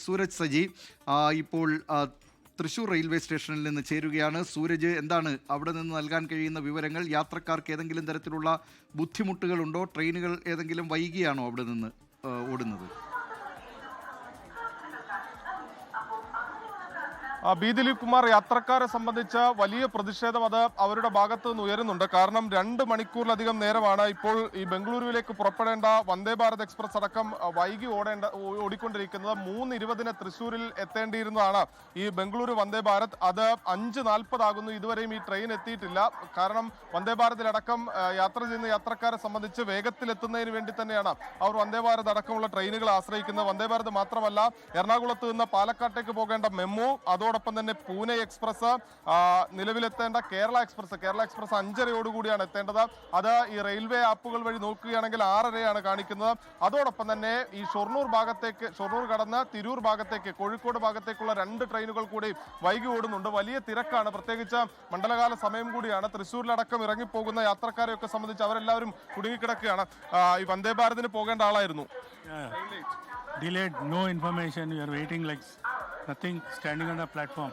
സൂരജ് സജി ഇപ്പോൾ തൃശ്ശൂർ റെയിൽവേ സ്റ്റേഷനിൽ നിന്ന് ചേരുകയാണ്. സൂരജ്, എന്താണ് അവിടെ നിന്ന് നൽകാൻ കഴിയുന്ന വിവരങ്ങൾ? യാത്രക്കാർക്ക് ഏതെങ്കിലും തരത്തിലുള്ള ബുദ്ധിമുട്ടുകളുണ്ടോ? ട്രെയിനുകൾ ഏതെങ്കിലും വൈകിയാണോ അവിടെ നിന്ന് ഓടുന്നത്? ബി ദിലീപ് കുമാർ, യാത്രക്കാരെ സംബന്ധിച്ച് വലിയ പ്രതിഷേധം അത് അവരുടെ ഭാഗത്ത് നിന്ന് ഉയരുന്നുണ്ട്. കാരണം 2 മണിക്കൂറിലധികം നേരമാണ് ഇപ്പോൾ ഈ ബംഗളൂരുവിലേക്ക് പുറപ്പെടേണ്ട വന്ദേ ഭാരത് എക്സ്പ്രസ് അടക്കം വൈകി ഓടിക്കൊണ്ടിരിക്കുന്നത്. 3:20 തൃശ്ശൂരിൽ എത്തേണ്ടിയിരുന്നതാണ് ഈ ബംഗളൂരു വന്ദേ ഭാരത്. അത് 5:40 ആകുന്നു. ഇതുവരെയും ഈ ട്രെയിൻ എത്തിയിട്ടില്ല. കാരണം വന്ദേ ഭാരതിലടക്കം യാത്ര ചെയ്യുന്ന യാത്രക്കാരെ സംബന്ധിച്ച് വേഗത്തിലെത്തുന്നതിന് വേണ്ടി തന്നെയാണ് അവർ വന്ദേ ഭാരത് അടക്കമുള്ള ട്രെയിനുകൾ ആശ്രയിക്കുന്നത്. വന്ദേ ഭാരത് മാത്രമല്ല, എറണാകുളത്ത് നിന്ന് പാലക്കാട്ടേക്ക് പോകേണ്ട മെമു, അതോടൊപ്പം തന്നെ പൂനെ എക്സ്പ്രസ്, നിലവിലെത്തേണ്ട കേരള എക്സ്പ്രസ് 5:30 എത്തേണ്ടത്. അത് ഈ റെയിൽവേ ആപ്പുകൾ വഴി നോക്കുകയാണെങ്കിൽ 6:30 കാണിക്കുന്നത്. അതോടൊപ്പം തന്നെ ഈ ഷൊർണൂർ കടന്ന് തിരൂർ ഭാഗത്തേക്ക്, കോഴിക്കോട് ഭാഗത്തേക്കുള്ള 2 ട്രെയിനുകൾ കൂടി വൈകി ഓടുന്നുണ്ട്. വലിയ തിരക്കാണ്, പ്രത്യേകിച്ച് മണ്ഡലകാല സമയം കൂടിയാണ്. തൃശ്ശൂരിലടക്കം ഇറങ്ങിപ്പോകുന്ന യാത്രക്കാരെയൊക്കെ സംബന്ധിച്ച് അവരെല്ലാവരും കുടുങ്ങിക്കിടക്കുകയാണ്. ഈ വന്ദേ ഭാരതിന് പോകേണ്ട ആളായിരുന്നു. Delayed, no information. We are waiting like nothing, standing on the platform.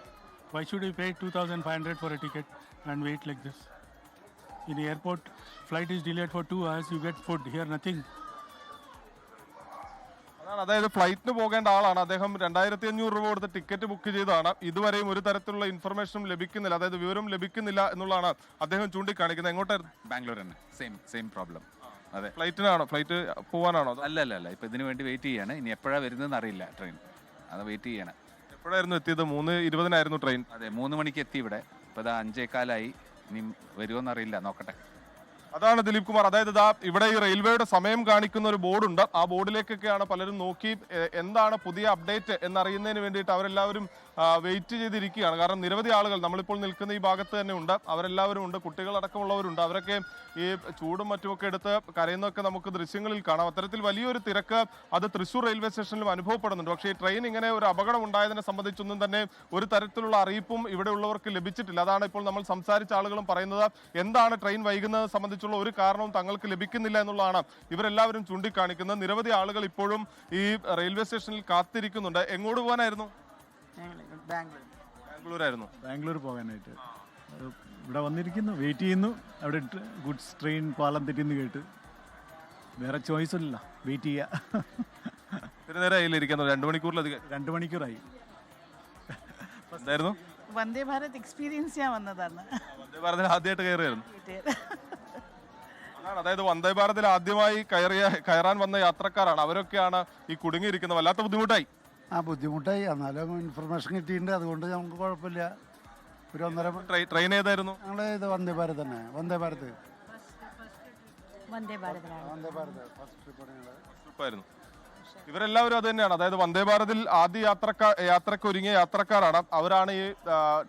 Why should we pay 2,500 for a ticket and wait like this? In the airport, flight is delayed for 2 hours. You get food. Here, nothing. അതായത് ഫ്ലൈറ്റിന് പോകേണ്ട ആളാണ് അദ്ദേഹം. 2,500 രൂപ കൊടുത്ത് ticket book ചെയ്തതാണ്. ഇതുവരെയും ഒരു തരത്തിലുള്ള ഇൻഫർമേഷനും ലഭിക്കുന്നില്ല, അതായത് വിവരം ലഭിക്കുന്നില്ല എന്നുള്ളതാണ് അദ്ദേഹം ചൂണ്ടിക്കാണിക്കുന്നത്. എങ്ങോട്ടായിരുന്നു? ബാംഗ്ലൂർ തന്നെ. Same problem. അതെ. ഫ്ലൈറ്റിനാണോ? ഫ്ലൈറ്റ് പോകാനാണോ? അല്ല, ഇപ്പൊ ഇതിനു വേണ്ടി വെയിറ്റ് ചെയ്യാണ്. ഇനി എപ്പോഴാണ് വരുന്നതെന്ന് അറിയില്ല ട്രെയിൻ. അത് വെയിറ്റ് ചെയ്യണം. എപ്പോഴായിരുന്നു എത്തിയത്? 3:20 ട്രെയിൻ. അതെ, 3 മണിക്ക് എത്തി ഇവിടെ. ഇപ്പൊ 5:15. ഇനി വരുമോന്നറിയില്ല, നോക്കട്ടെ. അതാണ് ദിലീപ് കുമാർ. അതായത് ഇവിടെ ഈ റെയിൽവേയുടെ സമയം കാണിക്കുന്ന ഒരു ബോർഡുണ്ട്. ആ ബോർഡിലേക്കൊക്കെയാണ് പലരും നോക്കി എന്താണ് പുതിയ അപ്ഡേറ്റ് എന്നറിയുന്നതിന് വേണ്ടിയിട്ട് അവരെല്ലാവരും വെയിറ്റ് ചെയ്തിരിക്കുകയാണ്. കാരണം നിരവധി ആളുകൾ നമ്മളിപ്പോൾ നിൽക്കുന്ന ഈ ഭാഗത്ത് തന്നെ ഉണ്ട്. അവരെല്ലാവരും ഉണ്ട്, കുട്ടികളടക്കമുള്ളവരുണ്ട്. അവരൊക്കെ ഈ ചൂടും മറ്റുമൊക്കെ എടുത്ത് കരയുന്നതൊക്കെ നമുക്ക് ദൃശ്യങ്ങളിൽ കാണാം. അത്തരത്തിൽ വലിയൊരു തിരക്ക് അത് തൃശ്ശൂർ റെയിൽവേ സ്റ്റേഷനിലും അനുഭവപ്പെടുന്നുണ്ട്. പക്ഷേ ഈ ട്രെയിൻ ഇങ്ങനെ ഒരു അപകടം ഉണ്ടായതിനെ സംബന്ധിച്ചൊന്നും തന്നെ ഒരു തരത്തിലുള്ള അറിയിപ്പും ഇവിടെ ഉള്ളവർക്ക് ലഭിച്ചിട്ടില്ല. അതാണ് ഇപ്പോൾ നമ്മൾ സംസാരിച്ച ആളുകളും പറയുന്നത്. എന്താണ് ട്രെയിൻ വൈകുന്നത് സംബന്ധിച്ചുള്ള ഒരു കാരണവും തങ്ങൾക്ക് ലഭിക്കുന്നില്ല എന്നുള്ളതാണ് ഇവരെല്ലാവരും ചൂണ്ടിക്കാണിക്കുന്നത്. നിരവധി ആളുകൾ ഇപ്പോഴും ഈ റെയിൽവേ സ്റ്റേഷനിൽ കാത്തിരിക്കുന്നുണ്ട്. എങ്ങോട്ട് പോകാനായിരുന്നു? ബാംഗ്ലൂർ പോകാനായിട്ട് ഇവിടെ വന്നിരിക്കുന്നു, വെയിറ്റ് ചെയ്യുന്നു. അവിടെ ഗുഡ്സ് ട്രെയിൻ പാലം തെറ്റിന്ന് കേട്ട് വേറെ ചോയ്സ് ഇല്ല, വെയിറ്റ് ചെയ്യുക. നേരം 2 മണിക്കൂറിലധികം. 2 മണിക്കൂറായി. എന്തായിരുന്നു? വന്ദേ ഭാരത് എക്സ്പീരിയൻസ് ചെയ്യാൻ വന്നതാണ്. വന്ദേ ഭാരതിൽ ആദ്യമായിട്ട് കയറിയായിരുന്നു. അതായത് വന്ദേ ഭാരതിൽ ആദ്യമായി കയറാൻ വന്ന യാത്രക്കാരാണ് അവരൊക്കെയാണ് ഈ കുടുങ്ങിയിരിക്കുന്നത്. വല്ലാത്ത ബുദ്ധിമുട്ടായി. ബുദ്ധിമുട്ടായി. എന്നാലും ഇൻഫർമേഷൻ കിട്ടിയിട്ടുണ്ട്, അതുകൊണ്ട് നമുക്ക് കുഴപ്പമില്ല. ഒരു 1.5 ട്രെയിൻ ഏതായിരുന്നു? ഞങ്ങൾ ഇത് വന്ദേ ഭാരത് തന്നെ. വന്ദേ ഭാരത് ഫസ്റ്റ് ട്രിപ്പായിരുന്നു. ഇവരെല്ലാവരും അത് തന്നെയാണ്. അതായത് വന്ദേ ഭാരതിൽ ആദ്യ യാത്രക്ക് ഒരുങ്ങിയ യാത്രക്കാരാണ്. അവരാണ് ഈ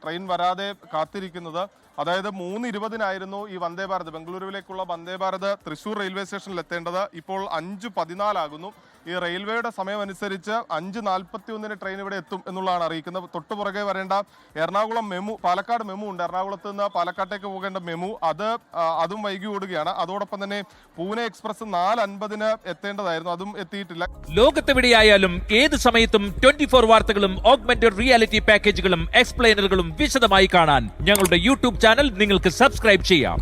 ട്രെയിൻ വരാതെ കാത്തിരിക്കുന്നത്. അതായത് 3:20 ഈ വന്ദേ ഭാരത്, ബംഗളൂരുവിലേക്കുള്ള വന്ദേ ഭാരത് തൃശ്ശൂർ റെയിൽവേ സ്റ്റേഷനിൽ എത്തേണ്ടത്. ഇപ്പോൾ 5:14 ആകുന്നു. ഈ റെയിൽവേയുടെ സമയം അനുസരിച്ച് 5:41 ട്രെയിൻ ഇവിടെ എത്തും എന്നുള്ളതാണ് അറിയിക്കുന്നത്. തൊട്ടുപുറകെ വരേണ്ട എറണാകുളം പാലക്കാട് മെമു ഉണ്ട്. എറണാകുളത്ത് നിന്ന് പാലക്കാട്ടേക്ക് പോകേണ്ട മെമു അതും വൈകി ഓടുകയാണ്. അതോടൊപ്പം തന്നെ പൂനെ എക്സ്പ്രസ് 4:50 എത്തേണ്ടതായിരുന്നു, അതും എത്തിയിട്ടില്ല. ലോകത്തെവിടെയായാലും ഏത് സമയത്തും 24 വാർത്തകളും ഓഗ്മെന്റഡ് റിയാലിറ്റി പാക്കേജുകളും എക്സ്പ്ലെയിനറുകളും വിശദമായി കാണാൻ ഞങ്ങളുടെ യൂട്യൂബ് ചാനൽ നിങ്ങൾക്ക് സബ്സ്ക്രൈബ് ചെയ്യാം.